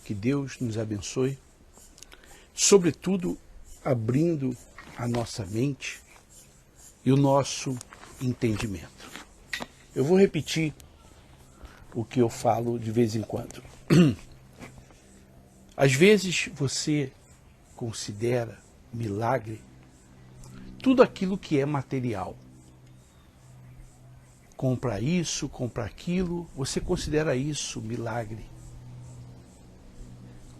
que Deus nos abençoe, sobretudo abrindo a nossa mente e o nosso entendimento. Eu vou repetir o que eu falo de vez em quando. Às vezes você considera milagre tudo aquilo que é material. Compra isso, compra aquilo, você considera isso milagre.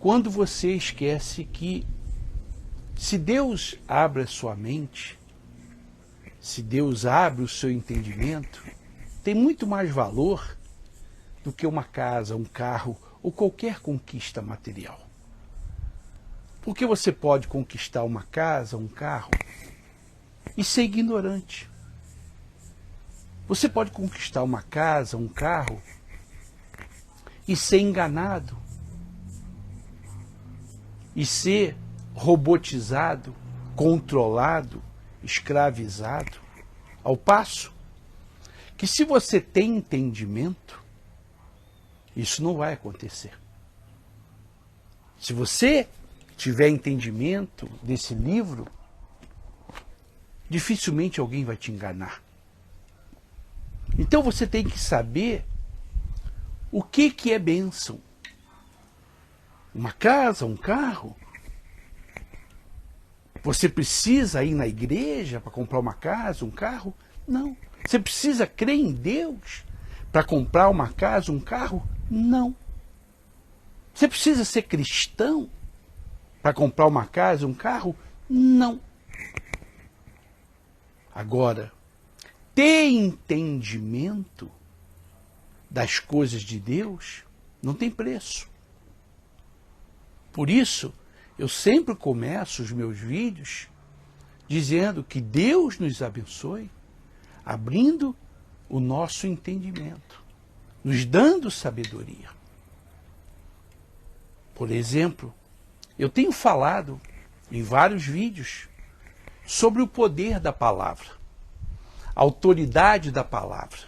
Quando você esquece que se Deus abre a sua mente, se Deus abre o seu entendimento, tem muito mais valor do que uma casa, um carro ou qualquer conquista material. Porque você pode conquistar uma casa, um carro e ser ignorante. Você pode conquistar uma casa, um carro e ser enganado. E ser robotizado, controlado, escravizado. Ao passo que se você tem entendimento, isso não vai acontecer. Se você tiver entendimento desse livro, dificilmente alguém vai te enganar. Então você tem que saber o que é bênção. Uma casa, um carro. Você precisa ir na igreja para comprar uma casa, um carro? Não. Você precisa crer em Deus para comprar uma casa, um carro? Não. Você precisa ser cristão para comprar uma casa, um carro? Não. Agora, ter entendimento das coisas de Deus não tem preço. Por isso, eu sempre começo os meus vídeos dizendo que Deus nos abençoe, abrindo o nosso entendimento, nos dando sabedoria. Por exemplo, eu tenho falado em vários vídeos sobre o poder da palavra, a autoridade da palavra.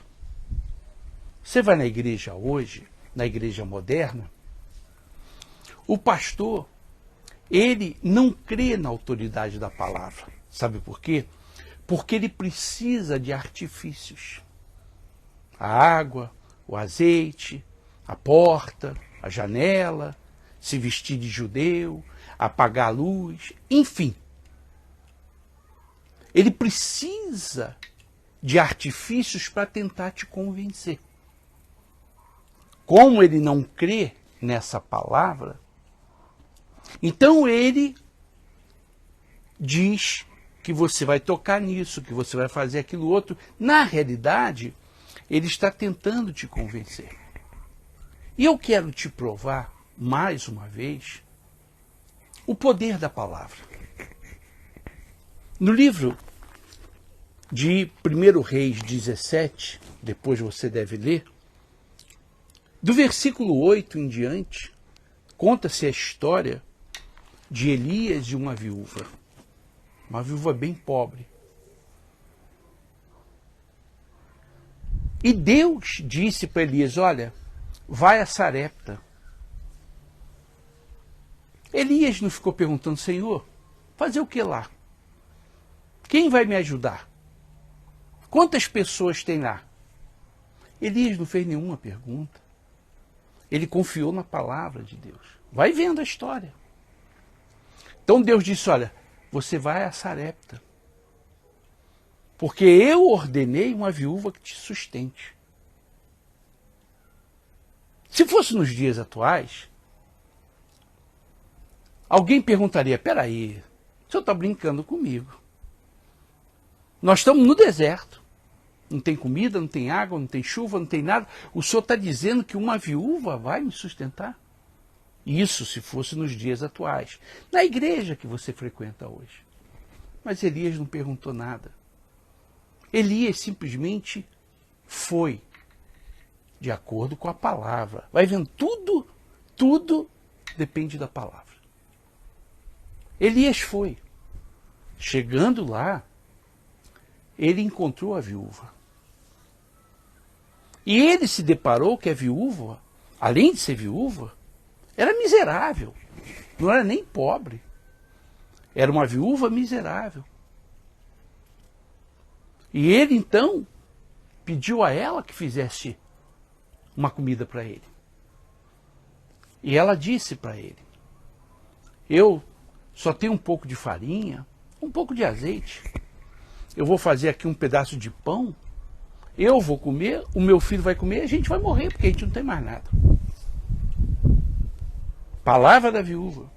Você vai na igreja hoje, na igreja moderna, o pastor, ele não crê na autoridade da palavra. Sabe por quê? Porque ele precisa de artifícios. A água, o azeite, a porta, a janela, se vestir de judeu, apagar a luz, enfim. Ele precisa de artifícios para tentar te convencer. Como ele não crê nessa palavra, então ele diz que você vai tocar nisso, que você vai fazer aquilo outro. Na realidade, ele está tentando te convencer. E eu quero te provar, mais uma vez, o poder da palavra. No livro de 1 Reis 17, depois você deve ler, do versículo 8 em diante, conta-se a história de Elias e uma viúva bem pobre. E Deus disse para Elias, olha, vai a Sarepta. Elias não ficou perguntando, Senhor, fazer o que lá? Quem vai me ajudar? Quantas pessoas tem lá? Elias não fez nenhuma pergunta. Ele confiou na palavra de Deus. Vai vendo a história. Então Deus disse, olha, você vai a Sarepta. Porque eu ordenei uma viúva que te sustente. Se fosse nos dias atuais, alguém perguntaria, peraí, o senhor está brincando comigo. Nós estamos no deserto. Não tem comida, não tem água, não tem chuva, não tem nada. O senhor está dizendo que uma viúva vai me sustentar? Isso se fosse nos dias atuais. Na igreja que você frequenta hoje. Mas Elias não perguntou nada. Elias simplesmente foi de acordo com a palavra. Vai vendo, tudo depende da palavra. Elias foi. Chegando lá, ele encontrou a viúva. E ele se deparou que a viúva, além de ser viúva, Era miserável. Não era nem pobre. Era uma viúva miserável. E ele, então, pediu a ela que fizesse uma comida para ele. E ela disse para ele: eu só tenho um pouco de farinha, um pouco de azeite. Eu vou fazer aqui um pedaço de pão. Eu vou comer, o meu filho vai comer, a gente vai morrer, porque a gente não tem mais nada. Palavra da viúva.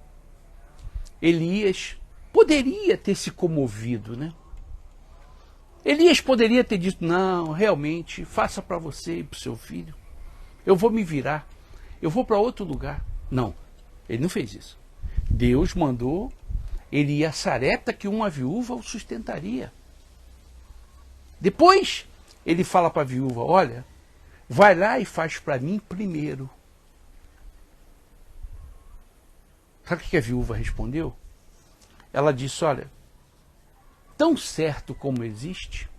Elias poderia ter se comovido, né? Elias poderia ter dito: não, realmente, faça para você e para o seu filho. Eu vou me virar. Eu vou para outro lugar. Não, ele não fez isso. Deus mandou ele ir a Sarepta, que uma viúva o sustentaria. Depois, ele fala para a viúva: olha, vai lá e faz para mim primeiro. Sabe o que a viúva respondeu? Ela disse: olha, tão certo como existe,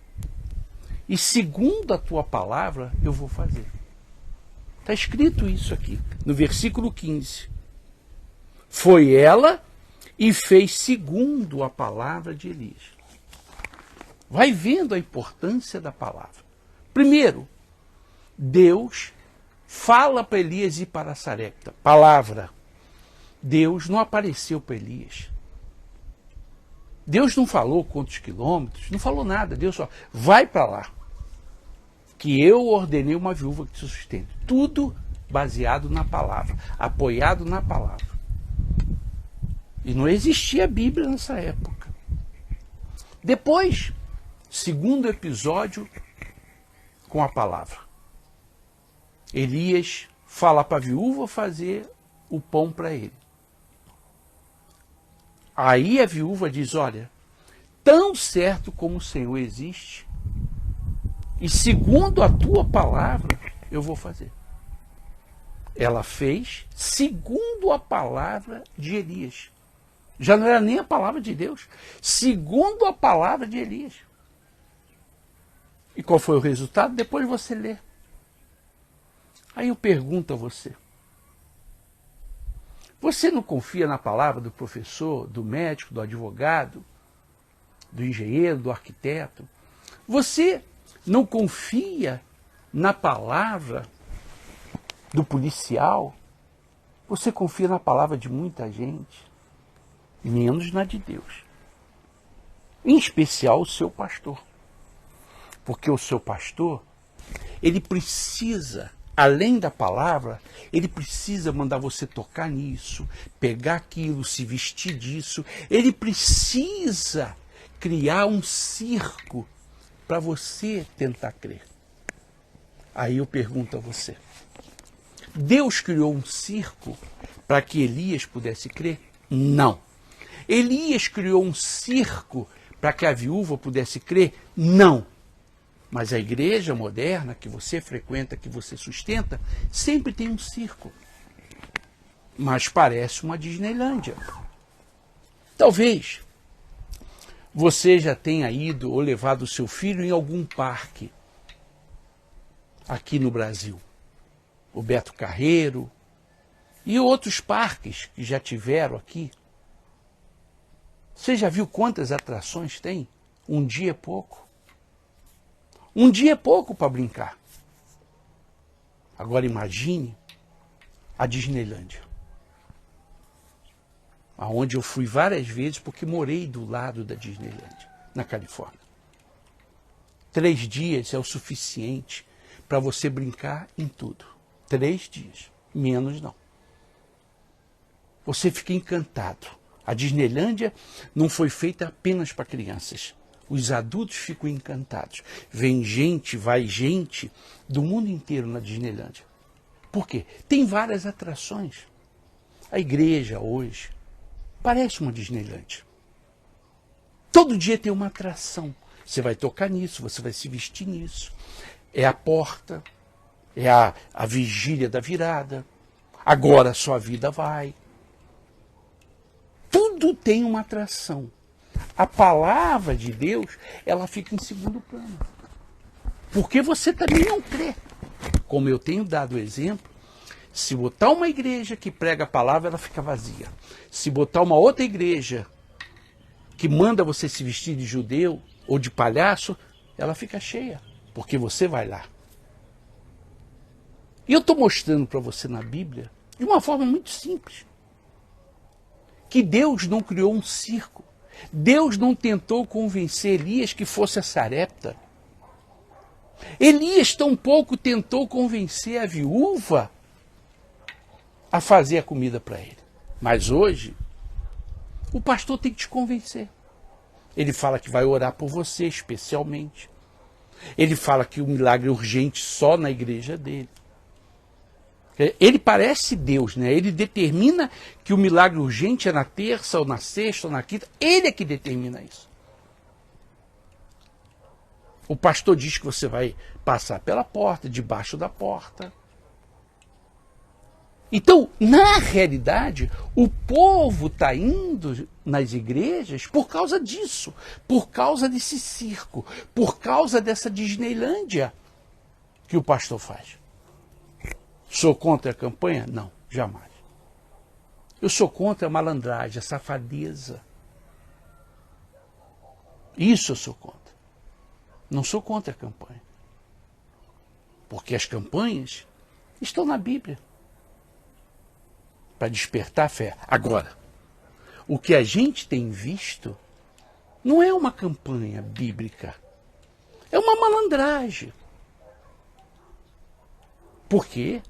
e segundo a tua palavra, eu vou fazer. Está escrito isso aqui, no versículo 15. Foi ela e fez segundo a palavra de Elias. Vai vendo a importância da palavra. Primeiro, Deus fala para Elias ir para Sarepta. Palavra. Deus não apareceu para Elias. Deus não falou quantos quilômetros, não falou nada. Deus só: vai para lá, que eu ordenei uma viúva que te sustente. Tudo baseado na palavra, apoiado na palavra. E não existia Bíblia nessa época. Depois, segundo episódio com a palavra. Elias fala para a viúva fazer o pão para ele. Aí a viúva diz: olha, tão certo como o Senhor existe, e segundo a tua palavra, eu vou fazer. Ela fez segundo a palavra de Elias. Já não era nem a palavra de Deus, segundo a palavra de Elias. E qual foi o resultado? Depois você lê. Aí eu pergunto a você: você não confia na palavra do professor, do médico, do advogado, do engenheiro, do arquiteto? Você não confia na palavra do policial? Você confia na palavra de muita gente, menos na de Deus. Em especial o seu pastor. Porque o seu pastor, ele precisa, além da palavra, ele precisa mandar você tocar nisso, pegar aquilo, se vestir disso. Ele precisa criar um circo para você tentar crer. Aí eu pergunto a você: Deus criou um circo para que Elias pudesse crer? Não. Elias criou um circo para que a viúva pudesse crer? Não. Mas a igreja moderna que você frequenta, que você sustenta, sempre tem um circo. Mas parece uma Disneylândia. Talvez você já tenha ido ou levado o seu filho em algum parque aqui no Brasil. O Beto Carreiro e outros parques que já tiveram aqui. Você já viu quantas atrações tem? Um dia é pouco. Um dia é pouco para brincar. Agora imagine a Disneylândia, aonde eu fui várias vezes porque morei do lado da Disneylândia, na Califórnia. 3 dias é o suficiente para você brincar em tudo. 3 dias, menos não. Você fica encantado. A Disneylândia não foi feita apenas para crianças. Os adultos ficam encantados. Vem gente, vai gente do mundo inteiro na Disneylândia. Por quê? Tem várias atrações. A igreja hoje parece uma Disneylândia. Todo dia tem uma atração. Você vai tocar nisso, você vai se vestir nisso. É a porta, é a vigília da virada. Agora a sua vida vai. Tudo tem uma atração. A palavra de Deus, ela fica em segundo plano. Porque você também não crê. Como eu tenho dado exemplo, Se botar uma igreja que prega a palavra, ela fica vazia. Se botar uma outra igreja que manda você se vestir de judeu ou de palhaço, ela fica cheia, porque você vai lá. E eu estou mostrando para você na Bíblia, de uma forma muito simples, que Deus não criou um circo. Deus não tentou convencer Elias que fosse a Sarepta. Elias tampouco tentou convencer a viúva a fazer a comida para ele. Mas hoje, o pastor tem que te convencer. Ele fala que vai orar por você especialmente. Ele fala que o milagre é urgente só na igreja dele. Ele parece Deus, né? Ele determina que o milagre urgente é na terça, ou na sexta, ou na quinta. Ele é que determina isso. O pastor diz que você vai passar pela porta, debaixo da porta. Então, na realidade, o povo está indo nas igrejas por causa disso, por causa desse circo, por causa dessa Disneylândia que o pastor faz. Sou contra a campanha? Não, jamais. Eu sou contra a malandragem, a safadeza. Isso eu sou contra. Não sou contra a campanha. Porque as campanhas estão na Bíblia. Para despertar a fé. Agora, o que a gente tem visto não é uma campanha bíblica. É uma malandragem. Por quê?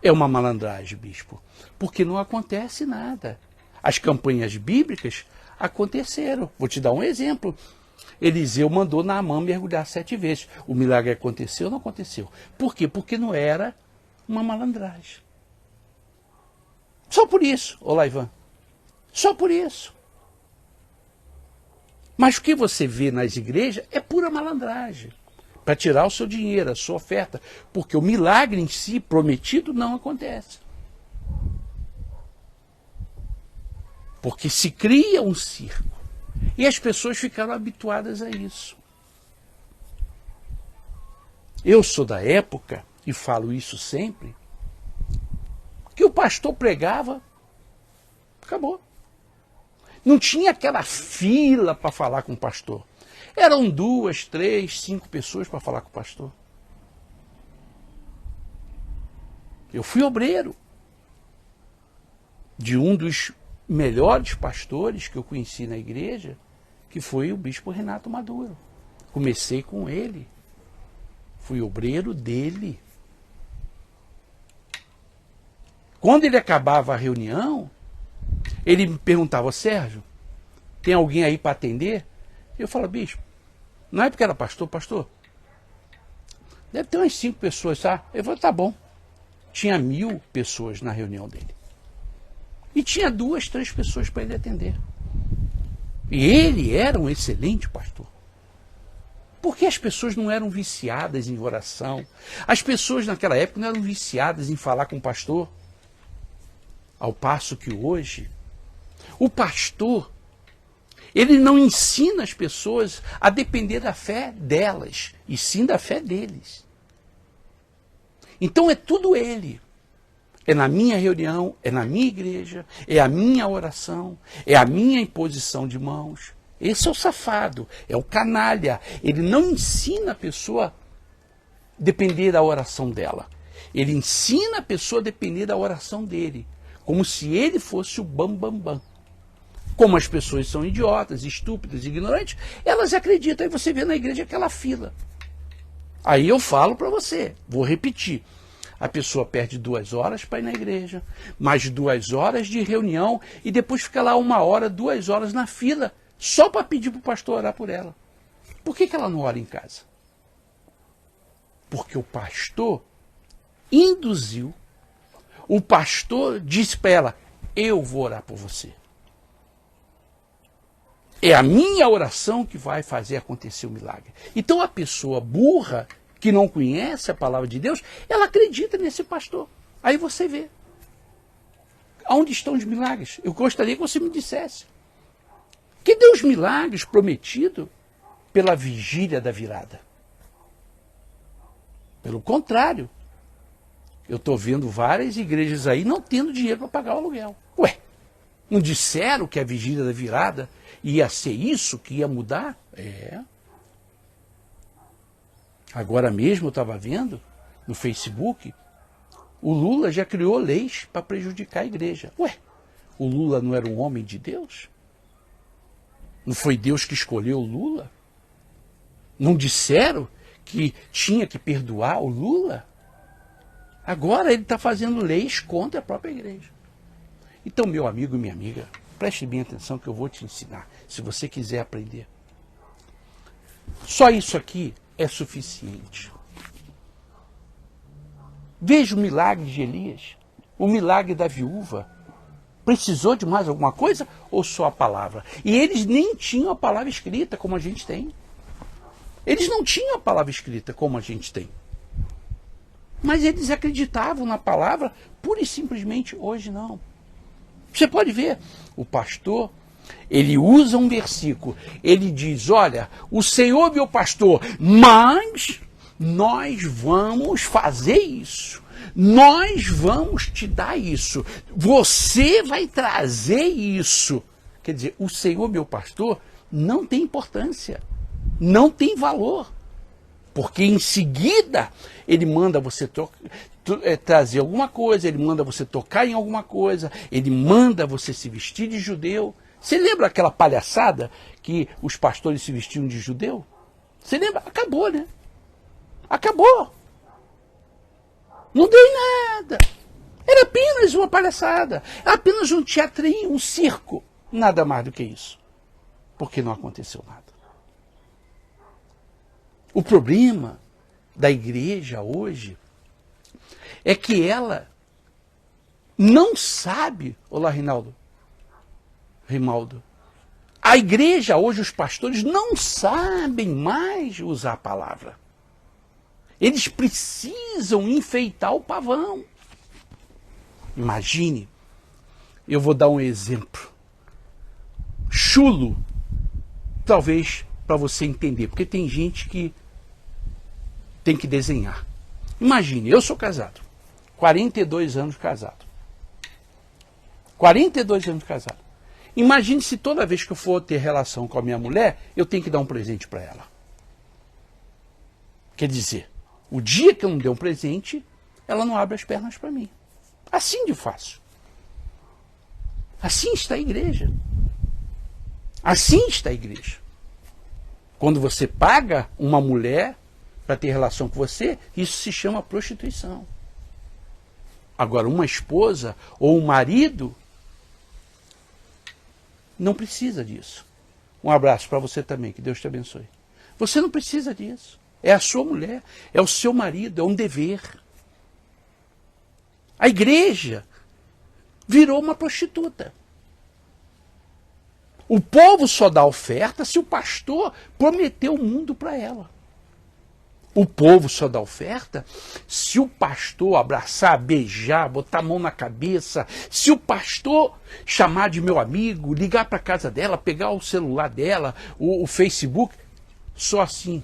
É uma malandragem, bispo. Porque não acontece nada. As campanhas bíblicas aconteceram. Vou te dar um exemplo. Eliseu mandou Naamã mergulhar 7 vezes. O milagre aconteceu ou não aconteceu? Por quê? Porque não era uma malandragem. Só por isso, Olaivan. Só por isso. Mas o que você vê nas igrejas é pura malandragem. Para tirar o seu dinheiro, a sua oferta. Porque o milagre em si, prometido, não acontece. Porque se cria um circo. E as pessoas ficaram habituadas a isso. Eu sou da época, e falo isso sempre, que o pastor pregava, acabou. Não tinha aquela fila para falar com o pastor. Eram 2, 3, 5 pessoas para falar com o pastor. Eu fui obreiro de um dos melhores pastores que eu conheci na igreja, que foi o bispo Renato Maduro. Comecei com ele. Fui obreiro dele. Quando ele acabava a reunião, ele me perguntava: Sérgio, tem alguém aí para atender? Eu falava: bispo, não é porque era pastor, deve ter umas 5 pessoas, tá? Eu falei: tá bom. Tinha 1000 pessoas na reunião dele. E tinha 2, 3 pessoas para ele atender. E ele era um excelente pastor. Porque as pessoas não eram viciadas em oração. As pessoas naquela época não eram viciadas em falar com o pastor. Ao passo que hoje, o pastor, ele não ensina as pessoas a depender da fé delas, e sim da fé deles. Então é tudo ele. É na minha reunião, é na minha igreja, é a minha oração, é a minha imposição de mãos. Esse é o safado, é o canalha. Ele não ensina a pessoa a depender da oração dela. Ele ensina a pessoa a depender da oração dele, como se ele fosse o bam. Como as pessoas são idiotas, estúpidas, ignorantes, elas acreditam. Aí você vê na igreja aquela fila. Aí eu falo para você, vou repetir. A pessoa perde 2 horas para ir na igreja, mais 2 horas de reunião, e depois fica lá 1 hora, 2 horas na fila, só para pedir para o pastor orar por ela. Por que ela não ora em casa? Porque o pastor induziu, o pastor disse para ela: eu vou orar por você. É a minha oração que vai fazer acontecer o milagre. Então a pessoa burra, que não conhece a palavra de Deus, ela acredita nesse pastor. Aí você vê. Onde estão os milagres? Eu gostaria que você me dissesse. Que deu os milagres prometidos pela vigília da virada? Pelo contrário. Eu estou vendo várias igrejas aí não tendo dinheiro para pagar o aluguel. Ué, não disseram que a vigília da virada ia ser isso, que ia mudar? É. Agora mesmo eu estava vendo no Facebook, o Lula já criou leis para prejudicar a igreja. Ué, o Lula não era um homem de Deus? Não foi Deus que escolheu o Lula? Não disseram que tinha que perdoar o Lula? Agora ele está fazendo leis contra a própria igreja. Então, meu amigo e minha amiga, preste bem atenção que eu vou te ensinar, se você quiser aprender. Só isso aqui é suficiente. Veja o milagre de Elias, o milagre da viúva. Precisou de mais alguma coisa ou só a palavra? E eles nem tinham a palavra escrita como a gente tem. Eles não tinham a palavra escrita como a gente tem. Mas eles acreditavam na palavra, pura e simplesmente. Hoje não. Você pode ver, o pastor, ele usa um versículo, ele diz, olha, o Senhor é meu pastor, mas nós vamos fazer isso. Nós vamos te dar isso. Você vai trazer isso. Quer dizer, o Senhor, meu pastor, não tem importância. Não tem valor. Porque em seguida ele manda você trazer alguma coisa, ele manda você tocar em alguma coisa, ele manda você se vestir de judeu. Você lembra aquela palhaçada que os pastores se vestiam de judeu? Você lembra? Acabou, né? Acabou. Não deu em nada. Era apenas uma palhaçada. Era apenas um teatrinho, um circo. Nada mais do que isso. Porque não aconteceu nada. O problema da igreja hoje é que ela não sabe. Olá, Rimaldo. A igreja hoje, os pastores, não sabem mais usar a palavra. Eles precisam enfeitar o pavão. Imagine, eu vou dar um exemplo chulo, talvez para você entender, porque tem gente que tem que desenhar. Imagine, eu sou casado, 42 anos casado. 42 anos casado. Imagine se toda vez que eu for ter relação com a minha mulher, eu tenho que dar um presente para ela. Quer dizer, o dia que eu não der um presente, ela não abre as pernas para mim. Assim de fácil. Assim está a igreja. Assim está a igreja. Quando você paga uma mulher para ter relação com você, isso se chama prostituição. Agora, uma esposa ou um marido não precisa disso. Um abraço para você também, que Deus te abençoe. Você não precisa disso. É a sua mulher, é o seu marido, é um dever. A igreja virou uma prostituta. O povo só dá oferta se o pastor prometeu o mundo para ela. O povo só dá oferta se o pastor abraçar, beijar, botar a mão na cabeça, se o pastor chamar de meu amigo, ligar para a casa dela, pegar o celular dela, o Facebook. Só assim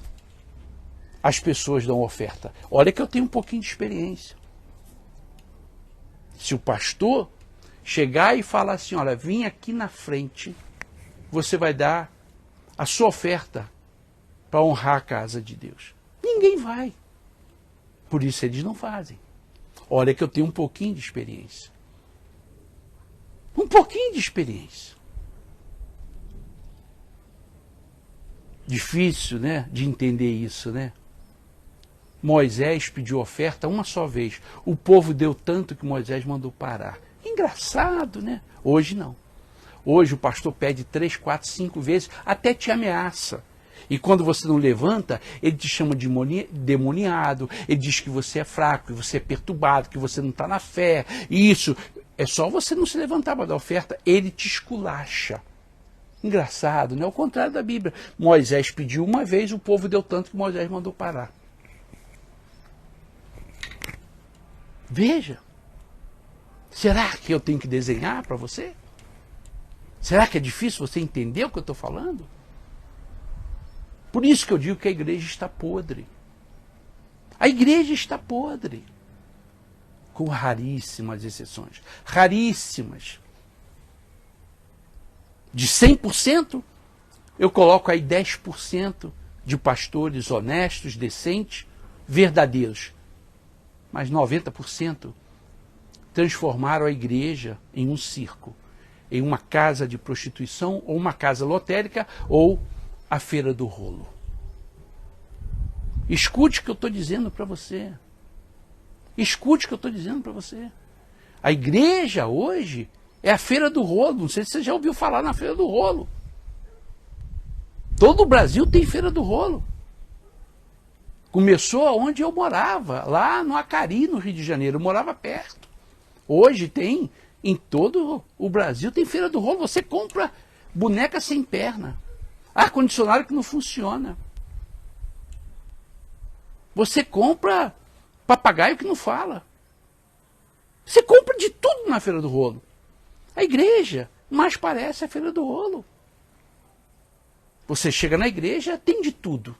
as pessoas dão oferta. Olha que eu tenho um pouquinho de experiência. Se o pastor chegar e falar assim, olha, vim aqui na frente, você vai dar a sua oferta para honrar a casa de Deus. Ninguém vai. Por isso eles não fazem. Olha que eu tenho um pouquinho de experiência. Um pouquinho de experiência. Difícil, né, de entender isso, né? Moisés pediu oferta uma só vez. O povo deu tanto que Moisés mandou parar. Engraçado, né? Hoje não. Hoje o pastor pede 3, 4, 5 vezes, até te ameaça. E quando você não levanta, ele te chama de demoniado, ele diz que você é fraco, que você é perturbado, que você não está na fé. E isso, é só você não se levantar para dar oferta, ele te esculacha. Engraçado, né? Ao contrário da Bíblia. Moisés pediu uma vez, o povo deu tanto que Moisés mandou parar. Veja. Será que eu tenho que desenhar para você? Será que é difícil você entender o que eu estou falando? Por isso que eu digo que a igreja está podre. A igreja está podre. com raríssimas exceções. Raríssimas. De 100%, eu coloco aí 10% de pastores honestos, decentes, verdadeiros. Mas 90% transformaram a igreja em um circo, em uma casa de prostituição, ou uma casa lotérica, ou a feira do rolo. Escute o que eu estou dizendo para você. Escute o que eu estou dizendo para você. A igreja hoje é a feira do rolo. Não sei se você já ouviu falar na feira do rolo. Todo o Brasil tem feira do rolo. Começou onde eu morava, lá no Acari, no Rio de Janeiro. Eu morava perto. Hoje tem, em todo o Brasil, tem feira do rolo. Você compra boneca sem perna. Ar-condicionado que não funciona. Você compra papagaio que não fala. Você compra de tudo na feira do rolo. A igreja mais parece a feira do rolo. Você chega na igreja, tem de tudo.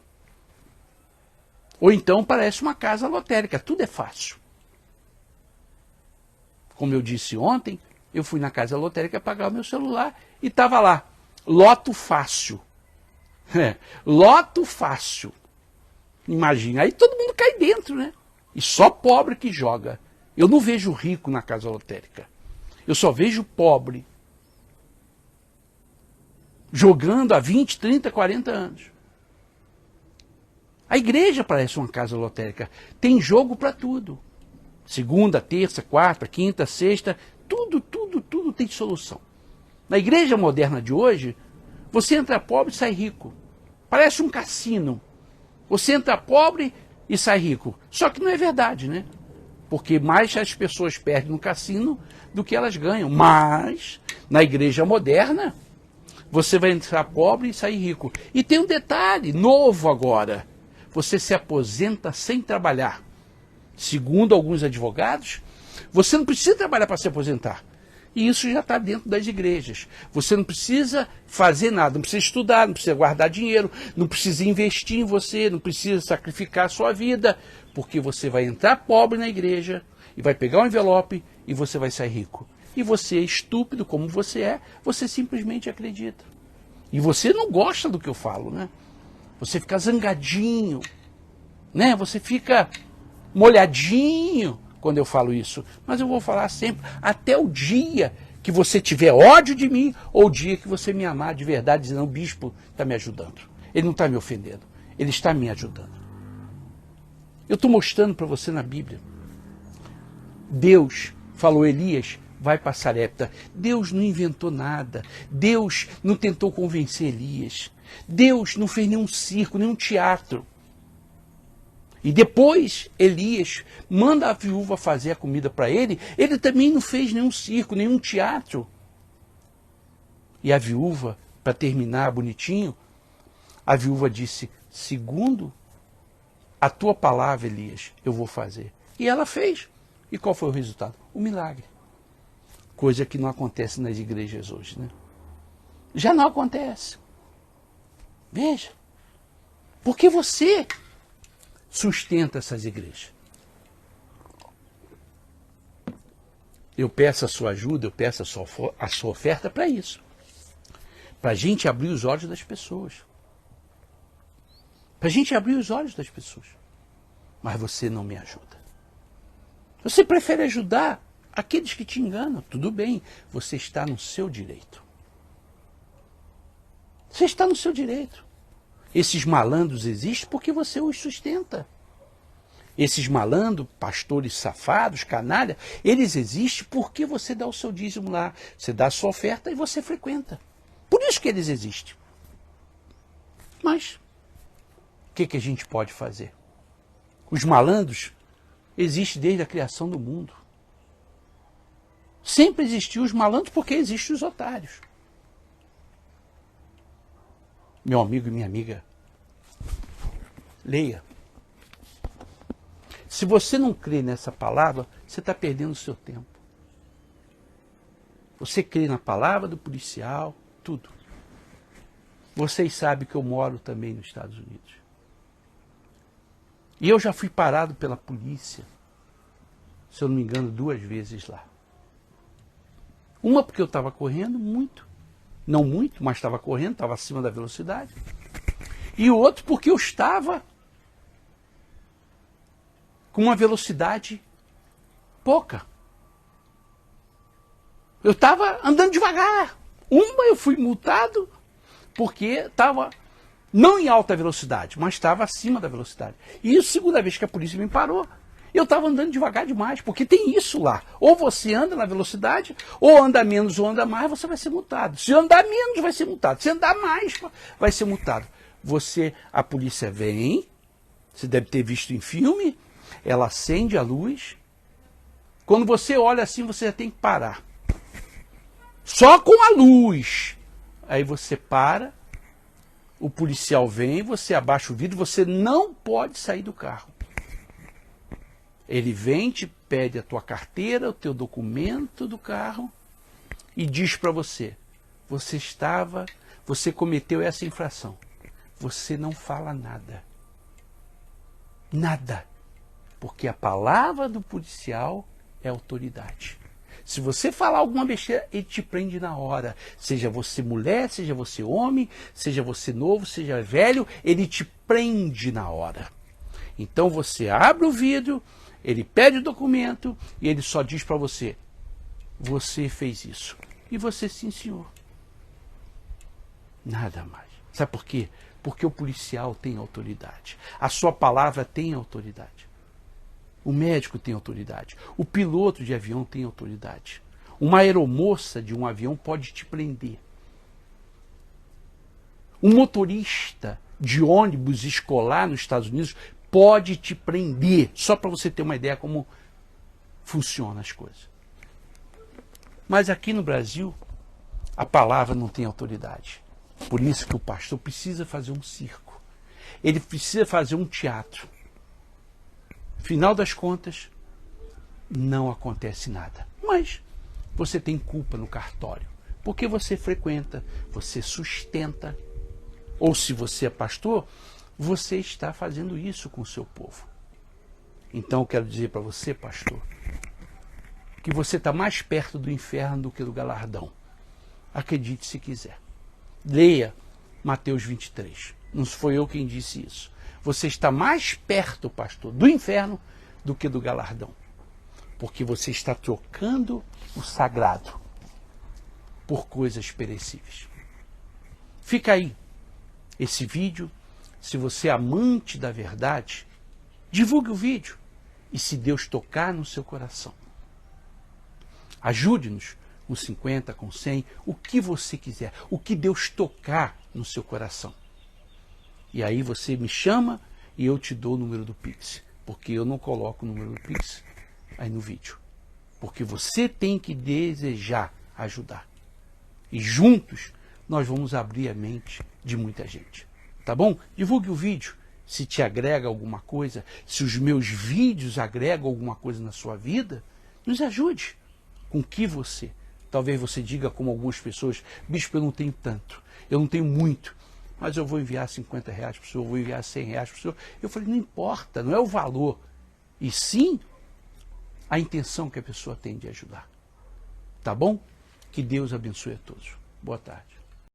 Ou então parece uma casa lotérica, tudo é fácil. Como eu disse ontem, eu fui na casa lotérica pagar o meu celular e estava lá, loto fácil. Loto fácil. Imagina, aí todo mundo cai dentro, né? E só pobre que joga. Eu não vejo rico na casa lotérica. Eu só vejo pobre. Jogando há 20, 30, 40 anos. A igreja parece uma casa lotérica. Tem jogo para tudo. Segunda, terça, quarta, quinta, sexta, tudo tem solução. Na igreja moderna de hoje, você entra pobre e sai rico. Parece um cassino. Você entra pobre e sai rico. Só que não é verdade, né? Porque mais as pessoas perdem no cassino do que elas ganham. Mas, na igreja moderna, você vai entrar pobre e sair rico. E tem um detalhe novo agora. Você se aposenta sem trabalhar. Segundo alguns advogados, você não precisa trabalhar para se aposentar. E isso já está dentro das igrejas. Você não precisa fazer nada, não precisa estudar, não precisa guardar dinheiro, não precisa investir em você, não precisa sacrificar a sua vida, porque você vai entrar pobre na igreja e vai pegar um envelope e você vai sair rico. E você, estúpido como você é, você simplesmente acredita. E você não gosta do que eu falo, né? Você fica zangadinho, né? Você fica molhadinho quando eu falo isso. Mas eu vou falar sempre, até o dia que você tiver ódio de mim, ou o dia que você me amar de verdade, dizendo, o bispo está me ajudando. Ele não está me ofendendo, ele está me ajudando. Eu estou mostrando para você na Bíblia. Deus falou, Elias, vai para Sarepta. Deus não inventou nada. Deus não tentou convencer Elias. Deus não fez nenhum circo, nenhum teatro. E depois Elias manda a viúva fazer a comida para ele. Ele também não fez nenhum circo, nenhum teatro. E a viúva, para terminar bonitinho, a viúva disse, segundo a tua palavra, Elias, eu vou fazer. E ela fez. E qual foi o resultado? O milagre. Coisa que não acontece nas igrejas hoje, né? Já não acontece. Veja. Porque você sustenta essas igrejas. Eu peço a sua ajuda, eu peço a sua oferta para isso. Para a gente abrir os olhos das pessoas. Para a gente abrir os olhos das pessoas. Mas você não me ajuda. Você prefere ajudar aqueles que te enganam. Tudo bem, você está no seu direito. Você está no seu direito. Esses malandros existem porque você os sustenta. Esses malandros, pastores safados, canalha, eles existem porque você dá o seu dízimo lá. Você dá a sua oferta e você frequenta. Por isso que eles existem. Mas, o que a gente pode fazer? Os malandros existem desde a criação do mundo. Sempre existiu os malandros porque existem os otários. Meu amigo e minha amiga, leia. Se você não crê nessa palavra, você está perdendo o seu tempo. Você crê na palavra do policial, tudo. Vocês sabem que eu moro também nos Estados Unidos. E eu já fui parado pela polícia. se eu não me engano, 2 vezes lá. Uma porque eu estava correndo muito, não muito, mas estava correndo, estava acima da velocidade. E o outro porque eu estava com uma velocidade pouca. Eu estava andando devagar. Uma eu fui multado porque estava não em alta velocidade, mas estava acima da velocidade. E isso, segunda vez que a polícia me parou, eu estava andando devagar demais, porque tem isso lá. Ou você anda na velocidade, ou anda menos ou anda mais, você vai ser multado. Se andar menos, vai ser multado. Se andar mais, vai ser multado. A polícia vem, você deve ter visto em filme, ela acende a luz. Quando você olha assim, você já tem que parar. Só com a luz. Aí você para, o policial vem, você abaixa o vidro, você não pode sair do carro. Ele vem, te pede a tua carteira, o teu documento do carro e diz para você, você cometeu essa infração. Você não fala nada. Nada. Porque a palavra do policial é autoridade. Se você falar alguma besteira, ele te prende na hora. Seja você mulher, seja você homem, seja você novo, seja velho, ele te prende na hora. Então você abre o vidro, ele pede o documento e ele só diz para você, você fez isso. E você, sim, senhor. Nada mais. Sabe por quê? Porque o policial tem autoridade. A sua palavra tem autoridade. O médico tem autoridade. O piloto de avião tem autoridade. Uma aeromoça de um avião pode te prender. Um motorista de ônibus escolar nos Estados Unidos pode te prender. Só para você ter uma ideia como funcionam as coisas. Mas aqui no Brasil, a palavra não tem autoridade. Por isso que o pastor precisa fazer um circo. Ele precisa fazer um teatro. Final das contas, não acontece nada. Mas você tem culpa no cartório. Porque você frequenta, você sustenta. Ou se você é pastor, você está fazendo isso com o seu povo. Então eu quero dizer para você, pastor, que você está mais perto do inferno do que do galardão. Acredite se quiser. Leia Mateus 23. Não foi eu quem disse isso. Você está mais perto, pastor, do inferno do que do galardão. Porque você está trocando o sagrado por coisas perecíveis. Fica aí esse vídeo. Se você é amante da verdade, divulgue o vídeo. E se Deus tocar no seu coração, ajude-nos com 50, com 100, o que você quiser. O que Deus tocar no seu coração. E aí você me chama e eu te dou o número do Pix. Porque eu não coloco o número do Pix aí no vídeo. Porque você tem que desejar ajudar. E juntos nós vamos abrir a mente de muita gente. Tá bom? Divulgue o vídeo. Se te agrega alguma coisa, se os meus vídeos agregam alguma coisa na sua vida, nos ajude. Com que você? Talvez você diga como algumas pessoas, bispo, eu não tenho tanto, eu não tenho muito. Mas eu vou enviar 50 reais para o senhor, eu vou enviar 100 reais para o senhor. Eu falei, não importa, não é o valor. E sim a intenção que a pessoa tem de ajudar. Tá bom? Que Deus abençoe a todos. Boa tarde.